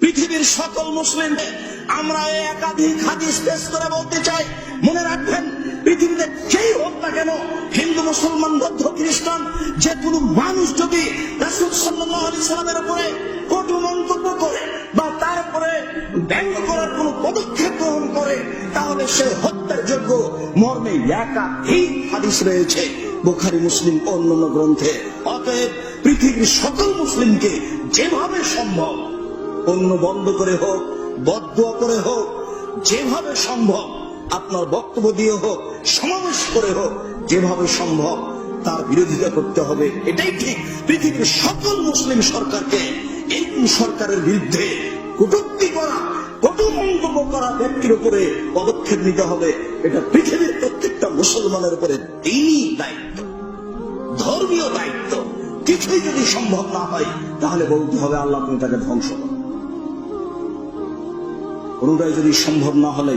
পৃথিবীর সকল মুসলিম আমরা একাধিক হাদিস পেশ করে বলতে চাই, মনে রাখবেন পৃথিবীতে যেই হোক না কেন, হিন্দু মুসলমান বৌদ্ধ খ্রিস্টান, যে কোনো মানুষ যদি রাসূল সাল্লাল্লাহু আলাইহি সাল্লামের উপরে কটু মন্তব্য করে বা তার উপরে ব্যঙ্গ করার কোন পদক্ষেপ গ্রহণ করে, তাহলে সে হত্যার যোগ্য মর্মে একাধিক হাদিস রয়েছে বুখারী মুসলিম ও অন্যান্য গ্রন্থে। অতএব পৃথিবীর সকল মুসলিমকে যেভাবে সম্ভব, অন্য বন্ধ করে হোক, বদদুয়া করে হোক, যেভাবে সম্ভব আপনার বক্তব্য দিয়ে হোক, সমাবেশ করে হোক, যেভাবে সম্ভব তার বিরোধিতা করতে হবে। এটাই ঠিক। পৃথিবীর সকল মুসলিম সরকারকে এই সরকারের বিরুদ্ধে কটূক্তি করা, কটু মন্তব্য করা ব্যক্তির উপরে পদক্ষেপ নিতে হবে। এটা পৃথিবীর প্রত্যেকটা মুসলমানের উপরে দ্বীনি দায়িত্ব, ধর্মীয় দায়িত্ব। কিছুই যদি সম্ভব না হয়, তাহলে বলতে হবে আল্লাহ তুমি তাকে ধ্বংস করো। কোনটাই যদি সম্ভব না হলে